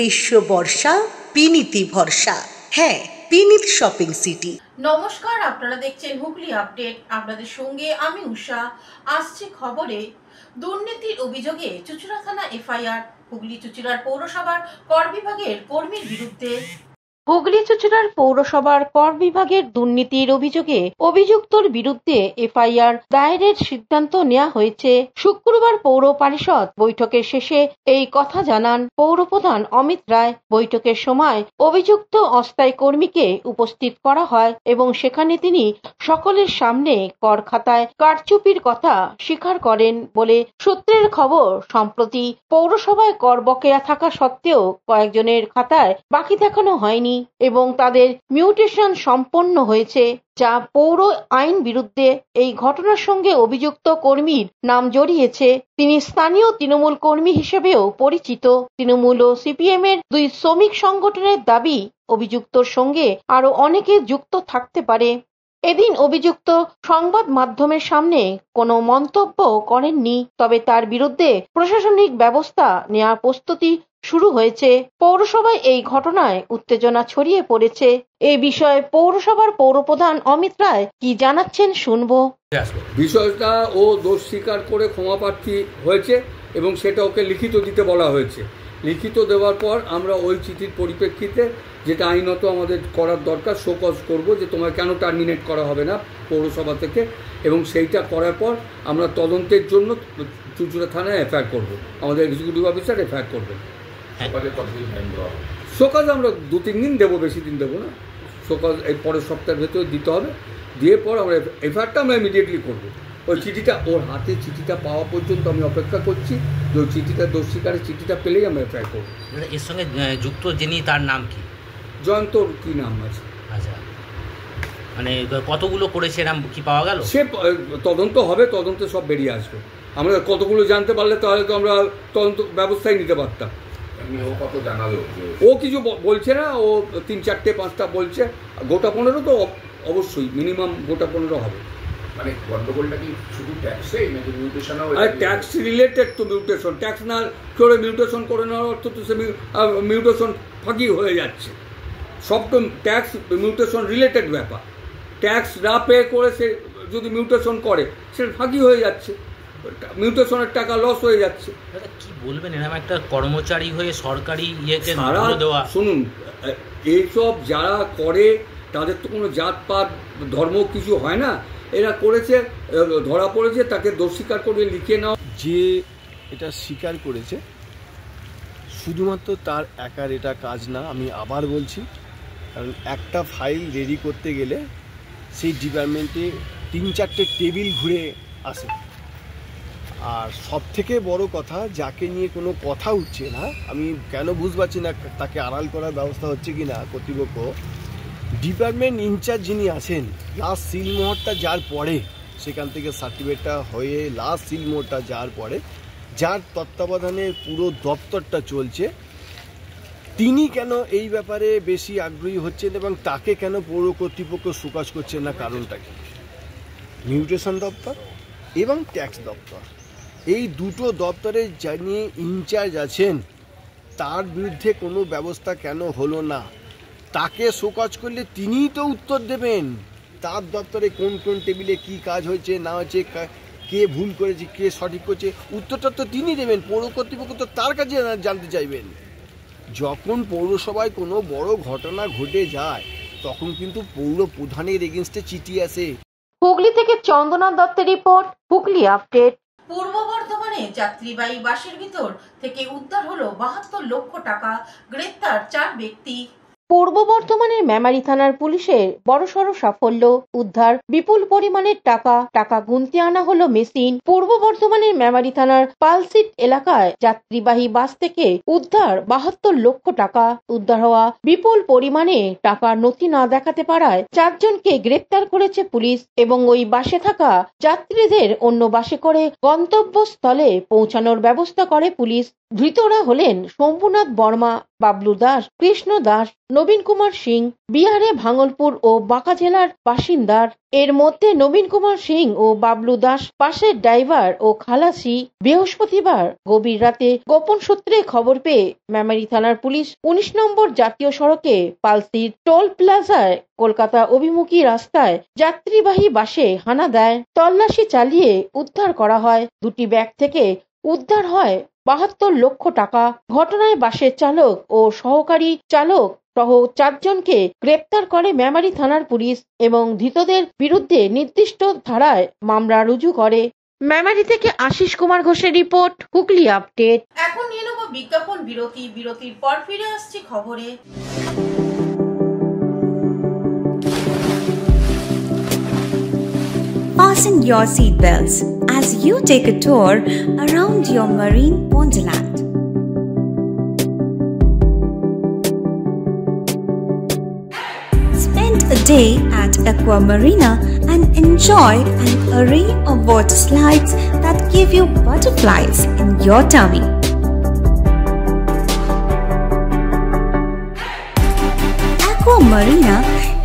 গ্রীষ্ম বর্ষা বিনীতি ভরসা। হ্যাঁ, বিনীত শপিং সিটি। নমস্কার, আপনারা দেখছেন হুগলি আপডেট। আপনাদের সঙ্গে আমি উষা। আসছে খবরে, দুর্নীতির অভিযোগে চুঁচুড়া থানা এফআইআর হুগলি চুঁচুড়ার পৌরসভার কর বিভাগের কর্মীর বিরুদ্ধে। হুগলি চুঁচুড়ার পৌরসভার কর বিভাগের দুর্নীতির অভিযোগে অভিযুক্তর বিরুদ্ধে এফআইআর দায়েরের সিদ্ধান্ত নেওয়া হয়েছে। শুক্রবার পৌর পরিষদ বৈঠকের শেষে এই কথা জানান পৌরপ্রধান অমিত রায়। বৈঠকের সময় অভিযুক্ত অস্থায়ী কর্মীকে উপস্থিত করা হয় এবং সেখানে তিনি সকলের সামনে কর খাতায় কারচুপির কথা স্বীকার করেন বলে সূত্রের খবর। সম্প্রতি পৌরসভায় কর বকেয়া থাকা সত্ত্বেও কয়েকজনের খাতায় বাকি দেখানো হয়নি এবং তাদের মিউটেশন সম্পন্ন হয়েছে, যা পৌর আইন বিরুদ্ধে। এই ঘটনার সঙ্গে অভিযুক্ত কর্মীর নাম জড়িয়েছে। তিনি স্থানীয় তৃণমূল কর্মী হিসেবেও পরিচিত। তৃণমূল ও সিপিএম এর দুই শ্রমিক সংগঠনের দাবি, অভিযুক্তর সঙ্গে আরো অনেকে যুক্ত থাকতে পারে। এদিন অভিযুক্ত সংবাদ মাধ্যমের সামনে কোনো মন্তব্য করেননি, তবে তার বিরুদ্ধে প্রশাসনিক ব্যবস্থা নেওয়ার প্রস্তুতি শুরু হয়েছে। পৌরসভায় এই ঘটনায় উত্তেজনা ছড়িয়ে পড়েছে। এই বিষয়ে পৌরসভার পৌরপ্রধান অমিত রায় কি জানাচ্ছেন শুনবো। বিষয়টা ও দোষ স্বীকার করে ক্ষমা প্রার্থী হয়েছে এবং সেটা ওকে লিখিত দিতে বলা হয়েছে। লিখিত দেওয়ার পর আমরা ওই চিঠির পরিপ্রেক্ষিতে যেটা আইনত আমাদের করার দরকার, শোকজ করব যে তোমার কেন টার্মিনেট করা হবে না পৌরসভা থেকে, এবং সেইটা করার পর আমরা তদন্তের জন্য চুঁচুড়া থানায় এফআইআর করব। আমাদের এক্সিকিউটিভ অফিসার এফআইআর করবেন। শোকজ আমরা 2-3 দিন দেবো, বেশি দিন দেবো না। শোকজ এই পরের সপ্তাহের ভেতরে দিতে হবে। দিয়ে পর আমরা এফআইআরটা আমরা ইমিডিয়েটলি করবো। ওই চিঠিটা ওর হাতে চিঠিটা পাওয়া পর্যন্ত আমি অপেক্ষা করছি। যে ওই চিঠিটা দোষ স্বীকারের চিঠিটা পেলেই আমরা এফআইআর করবো। এর সঙ্গে যুক্ত যিনি, তার নাম কি? জয়ন্তর কি নাম আছে? আচ্ছা, মানে কতগুলো করেছে এরকম কি পাওয়া গেল? সে তদন্ত হবে, তদন্তে সব বেরিয়ে আসবে। আমরা কতগুলো জানতে পারলে তাহলে তো আমরা তদন্ত ব্যবস্থায় নিতে পারতাম। ও কত জানালো? ও কিছু বলছে না, ও 3-4-5টা বলছে। গোটা 15 তো অবশ্যই, মিনিমাম গোটা 15 হবে। মানে গন্ডগোলটা কি শুধু ট্যাক্সে নাকি মিউটেশনও? আর ট্যাক্স রিলেটেড তো মিউটেশন, ট্যাক্স না করে মিউটেশন করে নেওয়ার অর্থ তো সে মিউটেশন ফাঁকি হয়ে যাচ্ছে। সব তো ট্যাক্স মিউটেশন রিলেটেড ব্যাপার। ট্যাক্স না পে করে সে যদি মিউটেশন করে সেটা ফাঁকি হয়ে যাচ্ছে, মিউটেশনের টাকা লস হয়ে যাচ্ছে। কি বলবেন, এরকম একটা কর্মচারী হয়ে সরকারি ইয়েকে দেওয়া? শুনুন, এইসব যারা করে তাদের তো কোনো জাতপাত ধর্ম কিছু হয় না। এরা করেছে, ধরা পড়েছে, তাকে দোষ স্বীকার করে লিখে নাও। যে এটা স্বীকার করেছে শুধুমাত্র তার একার এটা কাজ না, আমি আবার বলছি। কারণ একটা ফাইল রেডি করতে গেলে সেই ডিপার্টমেন্টে 3-4টে টেবিল ঘুরে আসে। আর সব থেকে বড় কথা, যাকে নিয়ে কোনো কথা উঠছে না, আমি কেন বুঝতে পারছি না তাকে আড়াল করার ব্যবস্থা হচ্ছে কি না কর্তৃপক্ষ। ডিপার্টমেন্ট ইনচার্জ যিনি আছেন, লাস্ট সিলমোহরটা যার পরে, সেখান থেকে সার্টিফিকেটটা হয়ে লাস্ট সিলমোহরটা যার পরে, যার তত্ত্বাবধানে পুরো দপ্তরটা চলছে, তিনি কেন এই ব্যাপারে বেশি আগ্রহী হচ্ছেন এবং তাকে কেন পৌর কর্তৃপক্ষ সুকাজ করছেন না? কারণটা কি? মিউটেশন দপ্তর এবং ট্যাক্স দপ্তর, এই দুটো দপ্তরে যিনি ইনচার্জ আছেন তার বিরুদ্ধে কোনো ব্যবস্থা কেন হলো না? তাকে শোকজ করলে তিনিই তো উত্তর দেবেন। তার দপ্তরে কোন কোন টেবিলে কি কাজ হয়েছে না হয়েছে, কে ভুল করেছে কে সঠিক করছে, উত্তরটা তো তিনি দেবেন। পৌর কর্তৃপক্ষ তো তার কাছে জানতে চাইবেন। যখন পৌরসভায় কোনো বড় ঘটনা ঘটে যায় তখন কিন্তু পৌর প্রধানের এগেনস্টে চিঠি আসে। হুগলি থেকে চন্দনা দত্তের রিপোর্ট, হুগলি আপডেট। পূর্ব বর্ধমানে যাত্রীবাহী বাসের ভিতর থেকে উদ্ধার হলো 72 লক্ষ টাকা, গ্রেপ্তার 4 ব্যক্তি। পূর্ব বর্ধমানের মেমারি থানার পুলিশের বড়সড় সাফল্য, উদ্ধার বিপুল পরিমাণের টাকা গুনতে আনা হলো মেশিন। পূর্ব বর্ধমানের মেমারি থানার পালসিট এলাকায় যাত্রীবাহী বাস থেকে উদ্ধার 72 লক্ষ টাকা। উদ্ধার হওয়া বিপুল পরিমাণে টাকার নথি না দেখাতে পারায় 4 জনকে গ্রেপ্তার করেছে পুলিশ এবং ওই বাসে থাকা যাত্রীদের অন্য বাসে করে গন্তব্যস্থলে পৌঁছানোর ব্যবস্থা করে পুলিশ। ধৃতরা হলেন শম্ভুনাথ বর্মা, বাবলু দাস, কৃষ্ণ দাস, নবীন কুমার সিং বিহারে ভাঙলপুর ও বাঁকা জেলার বাসিন্দার। এর মধ্যে নবীন কুমার সিং ও বাবলু দাস পাশের ড্রাইভার ও খালাসি। বৃহস্পতিবার গভীর রাতে গোপন সূত্রে খবর পেয়ে মেমারি থানার পুলিশ 19 নম্বর জাতীয় সড়কে পালসির টোল প্লাজায় কলকাতা অভিমুখী রাস্তায় যাত্রীবাহী বাসে হানা দেয়। তল্লাশি চালিয়ে উদ্ধার করা হয়। দুটি ব্যাগ থেকে উদ্ধার হয় 72 লক্ষ টাকা। ঘটনায় বাসের চালক ও সহকারী চালক সহ 4 জনকে গ্রেপ্তার করে মেমারি থানার পুলিশ এবং ধৃতদের বিরুদ্ধে নির্দিষ্ট ধারায় মামলা রুজু করে। মেমারি থেকে আশিস কুমার ঘোষের রিপোর্ট, হুগলি আপডেট। এখন নিয়ে নেব বিজ্ঞাপন বিরতি। বিরতির পর ফিরে আসছি খবরে। Fasten your seatbelts as you take a tour around your marine wonderland. Spend a day at Aqua Marina and enjoy an array of water slides that give you butterflies in your tummy. Aqua Marina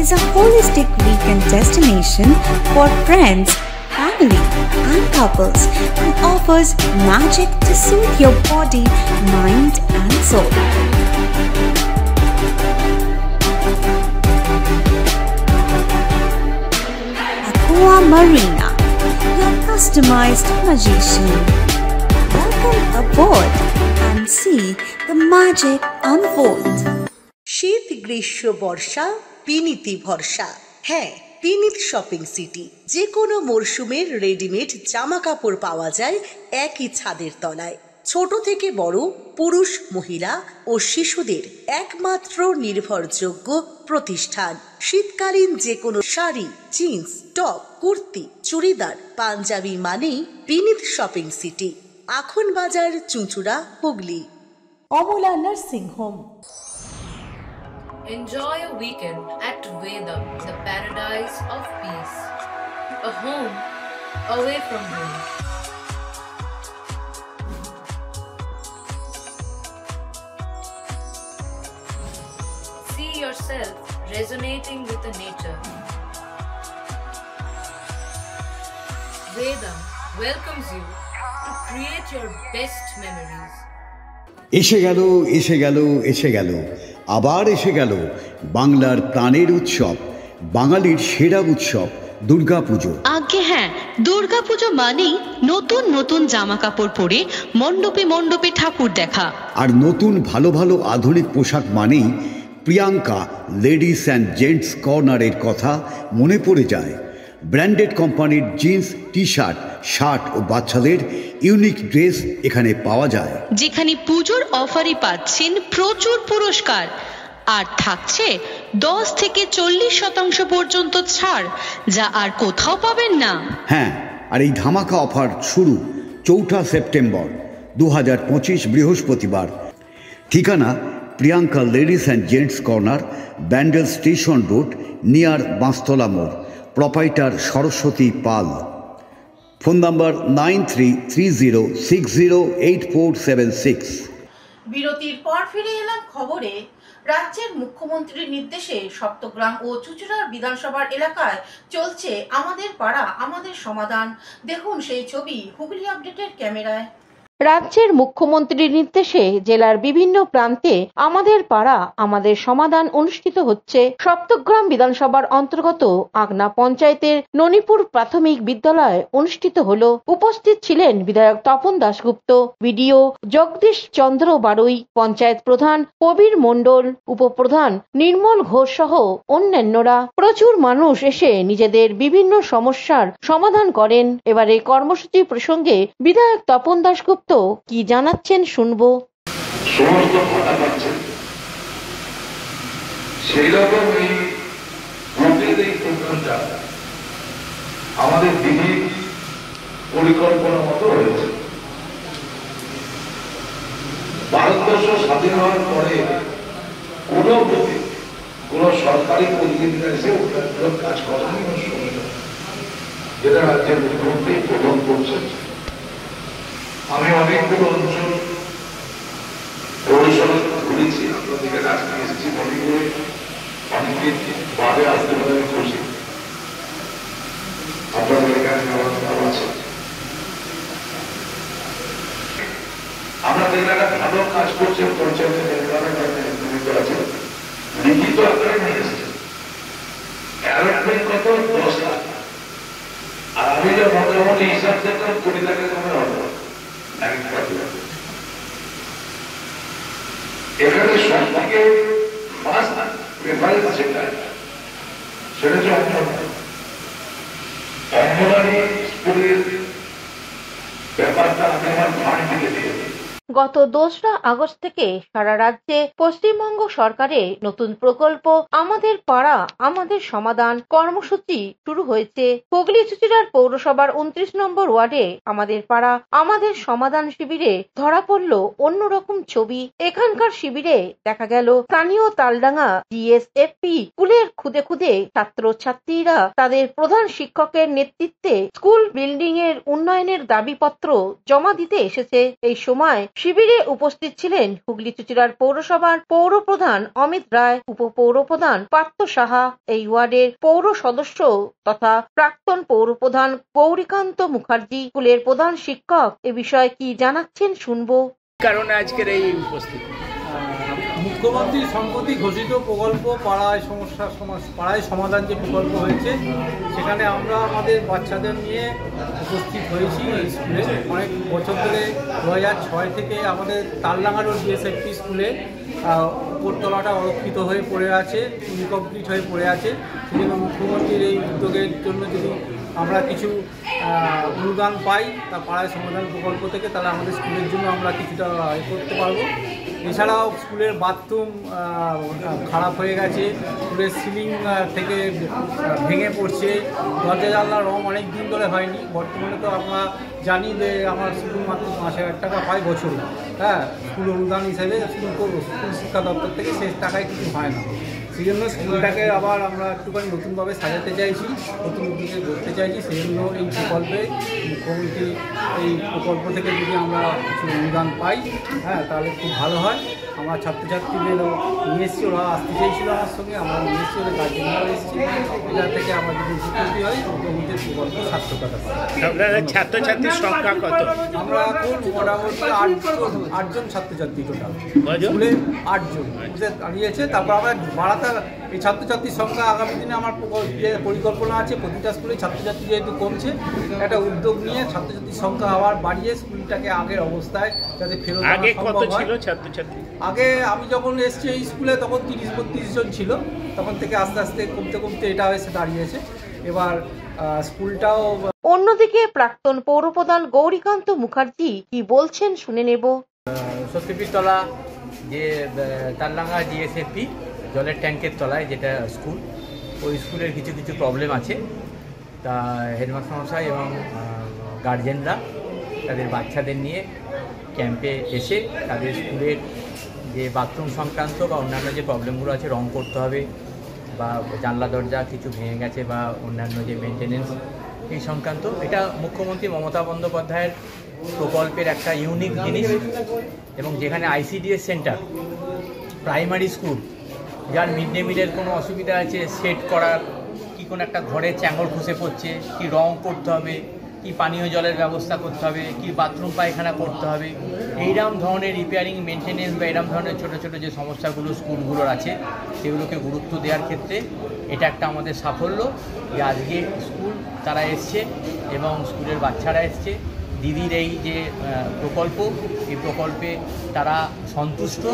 is a holistic weekend destination for friends, family, and couples and offers magic to soothe your body, mind, and soul. Aqua Marina, your customized magician. Welcome aboard and see the magic unfold. শীত, গ্রীষ্ম, বর্ষা পিনিতি ভরসা। হ্যাঁ, পিনিত shopping city. যে কোনো মরশুমের readymade জামা কাপড় পাওয়া যায় একই ছাদের তলায়। ছোট থেকে বড়, পুরুষ, মহিলা ও শিশুদের একমাত্র নির্ভরযোগ্য প্রতিষ্ঠান। শীতকালীন যে কোনো শাড়ি, জিন্স, টপ, কুর্তি, চুড়িদার, পাঞ্জাবি মানেই পিনিত শপিং সিটি। আখন বাজার, চুঁচুড়া, Hooghly. Amala nursing home. Enjoy a weekend at Vedam, the paradise of peace. A home away from home. See yourself resonating with the nature. Vedam welcomes you to create your best memories. এসে গেল এসে গেল এসে গেল আবার এসে গেল বাংলার প্রাণের উৎসব, বাঙালির সেরা উৎসব দুর্গাপুজো। আগে হ্যাঁ, দুর্গাপুজো মানেই নতুন নতুন জামা কাপড় পরে মণ্ডপে মণ্ডপে ঠাকুর দেখা। আর নতুন ভালো ভালো আধুনিক পোশাক মানেই প্রিয়াঙ্কা লেডিস অ্যান্ড জেন্টস কর্নারের কথা মনে পড়ে যায়। ব্র্যান্ডেড কোম্পানির জিন্স, টি শার্ট, শার্ট ও বাচ্চাদের ইউনিক ড্রেস এখানে পাওয়া যায়। যেখানে পুজোর অফারে পাচ্ছেন প্রচুর পুরস্কার আর থাকছে 10 থেকে 40% পর্যন্ত ছাড়, যা আর কোথাও পাবেন না। হ্যাঁ, আর এই ধামাকা অফার শুরু 4 সেপ্টেম্বর 2025 বৃহস্পতিবার। ঠিকানা Priyanka ladies and gents corner, Bandel station road, near Banshtala মোড়। Proprietor Saraswati Pal. Phone number 9330608476। বিরতির পর ফিরে এলাম খবরে। রাজ্যের মুখ্যমন্ত্রীর নির্দেশে সপ্তগ্রাম ও চুঁচুড়ার বিধানসভার এলাকায় চলছে আমাদের পাড়া আমাদের সমাধান। দেখুন সেই ছবি হুগলি আপডেটের ক্যামেরায়। রাজ্যের মুখ্যমন্ত্রীর নির্দেশে জেলার বিভিন্ন প্রান্তে আমাদের পাড়া আমাদের সমাধান অনুষ্ঠিত হচ্ছে। সপ্তগ্রাম বিধানসভার অন্তর্গত আগনা পঞ্চায়েতের ননিপুর প্রাথমিক বিদ্যালয়ে অনুষ্ঠিত হলো। উপস্থিত ছিলেন বিধায়ক তপন দাশগুপ্ত, বিডিও জগদীশ চন্দ্র বারুই, পঞ্চায়েত প্রধান কবির মণ্ডল, উপপ্রধান নির্মল ঘোষ সহ অন্যান্যরা। প্রচুর মানুষ এসে নিজেদের বিভিন্ন সমস্যার সমাধান করেন। এবারে কর্মসূচি প্রসঙ্গে বিধায়ক তপন দাশগুপ্ত কি জানাচ্ছেন শুনবো। সমস্ত কথা পাচ্ছেন সেই রকম এই প্রোগ্রামটা আমাদের দিদির পরিকল্পনা মতো হয়েছে। ভারতবর্ষ স্বাধীন হওয়ার পরে কোন সরকারি প্রতিনিধিরা এসে কাজ করেনি, যেটা রাজ্যের মুখ্যমন্ত্রী প্রদান করছেন। আমি অনেকগুলো অঞ্চল পৌরসভা ঘুরেছি, দিকে আজকে এসেছি মনে করে অনেকদিন বাদে আসতে পারে খুশি। আপনাদের এখানে ভালো আছে, আমরা দেখলাম একটা ভালো কাজ করছে পঞ্চায়েতের আছে, লিখিত আকারে নিয়ে এসেছে। অ্যালটমেন্ট কত 10 লাখ, আর আমি যে মোটামুটি হিসাব দেখলাম 20 লাখের কমে হবে। এখানে সব থেকে ফার্স্ট প্রেফারেন্স যেটা সেটা হচ্ছে অঙ্গনওয়াড়ি স্কুলের ব্যাপারটা আমি আমার ফান্ড থেকে দিয়ে দিই। গত 2রা আগস্ট থেকে সারা রাজ্যে পশ্চিমবঙ্গ সরকারের নতুন প্রকল্প আমাদের পাড়া আমাদের সমাধান কর্মসূচি শুরু হয়েছে। হুগলি চুঁচুড়ার পৌরসভার 29 নম্বর ওয়ার্ডে আমাদের পাড়া আমাদের সমাধান শিবিরে ধরা পড়ল অন্যরকম ছবি। এখানকার শিবিরে দেখা গেল স্থানীয় তালডাঙ্গা জিএসএফপি স্কুলের খুদে খুদে ছাত্রছাত্রীরা তাদের প্রধান শিক্ষকের নেতৃত্বে স্কুল বিল্ডিং এর উন্নয়নের দাবিপত্র জমা দিতে এসেছে। এই সময় শিবিরে উপস্থিত ছিলেন হুগলি চুঁচুড়ার পৌরসভার পৌরপ্রধান অমিত রায়, উপপৌরপ্রধান পার্থ সাহা, এই ওয়ার্ডের পৌর সদস্য তথা প্রাক্তন পৌরপ্রধান গৌরীকান্ত মুখার্জি, স্কুলের প্রধান শিক্ষক এ বিষয়ে কি জানাচ্ছেন শুনবো। কারণে আজকের এই উপস্থিতি মুখ্যমন্ত্রী সম্প্রতি ঘোষিত প্রকল্প পাড়ায় সমাধান যে প্রকল্প হয়েছে সেখানে আমরা আমাদের বাচ্চাদের নিয়ে উপস্থিত হয়েছি। এই স্কুলে অনেক বছর ধরে 2006 থেকে আমাদের তালডাঙ্গা রোড জিএসএফপি স্কুলে উপরতলাটা অরক্ষিত হয়ে পড়ে আছে, ইনকমপ্লিট হয়ে পড়ে আছে। সেজন্য মুখ্যমন্ত্রীর এই উদ্যোগের জন্য যদি আমরা কিছু অনুদান পাই তা পাড়ায় সমাধান প্রকল্প থেকে, তাহলে আমাদের স্কুলের জন্য আমরা কিছুটা করতে পারবো। এছাড়াও স্কুলের বাথরুম খারাপ হয়ে গেছে, স্কুলের সিলিং থেকে ভেঙে পড়ছে, দরজা জানলার রং অনেক দিন ধরে হয়নি। বর্তমানে তো আমরা জানি যে আমার স্কুল মাত্র 5,000 টাকা পায় বছরে, হ্যাঁ, স্কুল অনুদান হিসেবে স্কুল শিক্ষা দপ্তর থেকে শেষ টাকায় কিছু হয় না। সেই জন্য স্কুলটাকে আবার আমরা একটুখানি নতুনভাবে সাজাতে চাইছি, নতুন উদ্যোগে করতে চাইছি। সেই জন্য এই প্রকল্পে মুখ্যমন্ত্রী এই প্রকল্প থেকে যদি আমরা কিছু অনুদান পাই, হ্যাঁ, তাহলে খুব ভালো হয়। আমরা ছাত্রছাত্রীদেরও নিয়ে এসেছি, ওরা আসতে চাইছিল আমার সঙ্গে, আমরা নিয়ে এসেছি, ওদের গার্জেনরাও এসেছি। এটা থেকে আমরা যদি উপকৃত হই মুখ্যমন্ত্রীর প্রকল্প সার্থকতা পাই। ছাত্রছাত্রীর সংখ্যা কত? আমরা এখন মোটামুটি 8জন ছাত্রছাত্রী টোটাল স্কুলে 8জন দাঁড়িয়েছে। তারপর আমরা বাড়াতে এই ছাত্রছাত্রীর সংখ্যা আগামী দিনে আমার যে পরিকল্পনা আছে প্রতিটা স্কুলে ছাত্রছাত্রী যেহেতু কমছে, একটা উদ্যোগ নিয়ে ছাত্রছাত্রীর সংখ্যা আবার বাড়িয়ে স্কুলটাকে আগের অবস্থায় যাতে ফেরত আগে কত ছিল ছাত্রছাত্রী? আগে আমি যখন এসেছি এই স্কুলে তখন 30-32 জন ছিল, তখন থেকে আস্তে আস্তে কমতে কমতে এটা এসে দাঁড়িয়েছে। এবার স্কুলটাও। অন্যদিকে প্রাক্তন পৌরপ্রধান গৌরীকান্ত মুখার্জি কি বলছেন শুনে নেব। সত্যপীরতলা যে তালডাঙ্গা জিএসএফপি জলের ট্যাঙ্কের তলায় যেটা স্কুল, ওই স্কুলের কিছু কিছু প্রবলেম আছে। তা হেডমাস্টার মশাই এবং গার্জেনরা তাদের বাচ্চাদের নিয়ে ক্যাম্পে এসে তাদের স্কুলের যে বাথরুম সংক্রান্ত বা অন্যান্য যে প্রবলেমগুলো আছে, রং করতে হবে বা জানলা দরজা কিছু ভেঙে গেছে বা অন্যান্য যে মেনটেনেন্স এই সংক্রান্ত, এটা মুখ্যমন্ত্রী মমতা বন্দ্যোপাধ্যায়ের প্রকল্পের একটা ইউনিক জিনিস। এবং যেখানে আইসিডিএস সেন্টার প্রাইমারি স্কুল, যার মিড ডে মিলের কোনো অসুবিধা আছে, সেট করার কি কোনো একটা ঘরে চ্যাঙল খসে পড়ছে, কি রং করতে হবে, কি পানীয় জলের ব্যবস্থা করতে হবে, কি বাথরুম পায়খানা করতে হবে, এইরকম ধরনের রিপেয়ারিং মেনটেনেন্স বা এরকম ধরনের ছোটো ছোটো যে সমস্যাগুলো স্কুলগুলোর আছে সেগুলোকে গুরুত্ব দেওয়ার ক্ষেত্রে এটা একটা আমাদের সাফল্য যে আজকে স্কুল তারা এসছে এবং স্কুলের বাচ্চারা এসছে। দিদির এই যে প্রকল্প, এই প্রকল্পে তারা সন্তুষ্ট,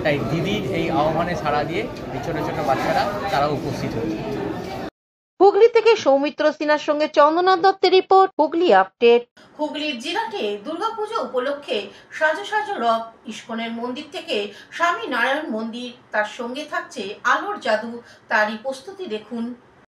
তাই দিদির এই আহ্বানে সাড়া দিয়ে এই ছোটো ছোটো বাচ্চারা তারা উপস্থিত হচ্ছে। হুগলি থেকে সৌমিত্র সিনহার সঙ্গে চন্দনা দত্তের রিপোর্ট, হুগলি আপডেট। হুগলির জিরাটে দুর্গাপুজো উপলক্ষে সাজো সাজো রথ, ইস্কনের মন্দির থেকে স্বামী নারায়ণ মন্দির, তার সঙ্গে থাকছে আলোর জাদু, তারই প্রস্তুতি দেখুন।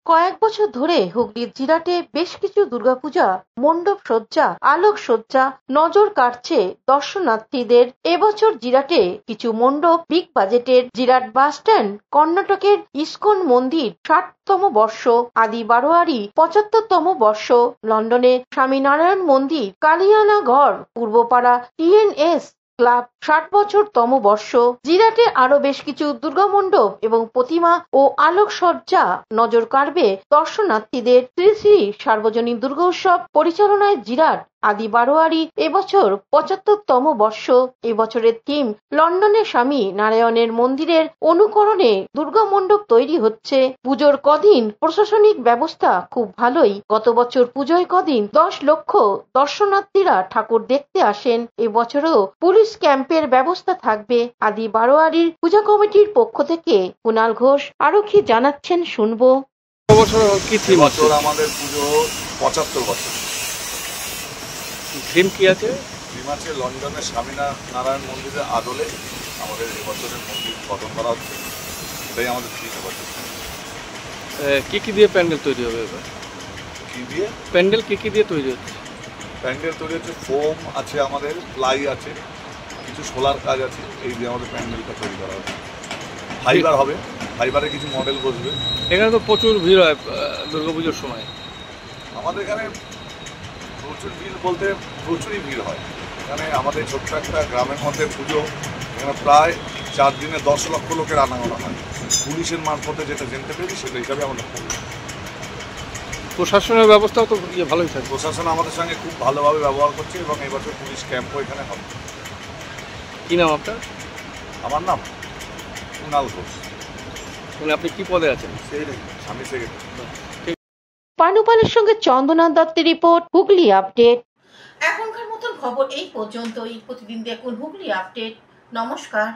কয়েক বছর ধরে হুগলির জিরাটে বেশ কিছু দুর্গাপূজা মণ্ডপ সজ্জা, আলোক সজ্জা নজর কাটছে দর্শনার্থীদের। এবছর জিরাটে কিছু মণ্ডপ বিগ বাজেটের। জিরাট বাস স্ট্যান্ড, কর্ণাটকের ইস্কন মন্দির 60তম বর্ষ, আদি বারোয়ারি 75তম বর্ষ, লন্ডনে স্বামী নারায়ণ মন্দির, কালিয়ানাগড় পূর্বপাড়া TNS ক্লাব 60 বছরতম বর্ষ। জিরাটে আরো বেশ কিছু দুর্গা মণ্ডপ এবং প্রতিমা ও আলোকসজ্জা নজর কাড়বে দর্শনার্থীদের। শ্রী শ্রী সার্বজনীন দুর্গা উৎসব পরিচালনায় জিরাট আদি বারোয়ারি এবছর 75তম বর্ষ। এবছরের থিম লন্ডনের স্বামী নারায়ণের মন্দিরের অনুকরণে দুর্গা মণ্ডপ তৈরি হচ্ছে। পুজোর কদিন প্রশাসনিক ব্যবস্থা খুব ভালোই। গত বছর পুজোয় কদিন 10 লক্ষ দর্শনার্থীরা ঠাকুর দেখতে আসেন। এবছরও পুলিশ ক্যাম্পের ব্যবস্থা থাকবে। আদি বারোয়ারির পূজা কমিটির পক্ষ থেকে কুণাল ঘোষ আরো কি জানাচ্ছেন শুনবো। আমাদের পুজো 75 বছর। থিম কি আছে? থিম আছে লন্ডনের স্বামী নারায়ণ মন্দিরের আদলে আমাদের এবছরের মন্দির গঠন করা হচ্ছে। এটাই আমাদের থিম এবছর। কি কি দিয়ে প্যান্ডেল তৈরি হবে এবার? কি দিয়ে প্যান্ডেল কি দিয়ে তৈরি হচ্ছে? প্যান্ডেল তৈরি হচ্ছে ফোম আছে, আমাদের প্লাই আছে, কিছু সোলার কাজ আছে। এই দিয়ে আমাদের প্যান্ডেলটা তৈরি করা হচ্ছে। ফাইবার হবে, ফাইবারে কিছু মডেল বসবে। এখানে তো প্রচুর ভিড় হয় দুর্গাপুজোর সময়। আমাদের এখানে প্রচুর ভিড় বলতে প্রচুরই ভিড় হয়। এখানে আমাদের ছোট্ট একটা গ্রামের মধ্যে পুজো, এখানে প্রায় 4 দিনে 10 লক্ষ লোকের আনাগোনা হয়। পুলিশের মারফতে যেটা জানতে পেরেছি সেটা হিসাবে আমাদের প্রশাসনের ব্যবস্থাও তো ভালোই থাকে। প্রশাসন আমাদের সঙ্গে খুব ভালোভাবে ব্যবহার করছে এবং এই বছর পুলিশ ক্যাম্পও এখানে হবে। কী নাম আপনার? আমার নাম কুণাল ঘোষ। আপনি কি পদে আছেন? স্বামী সেক্রেটারি। পানুপালের সঙ্গে চন্দনা দত্তের রিপোর্ট, হুগলি আপডেট। এখনকার মতন খবর এই পর্যন্তই। প্রতিদিন দেখুন হুগলি আপডেট। নমস্কার।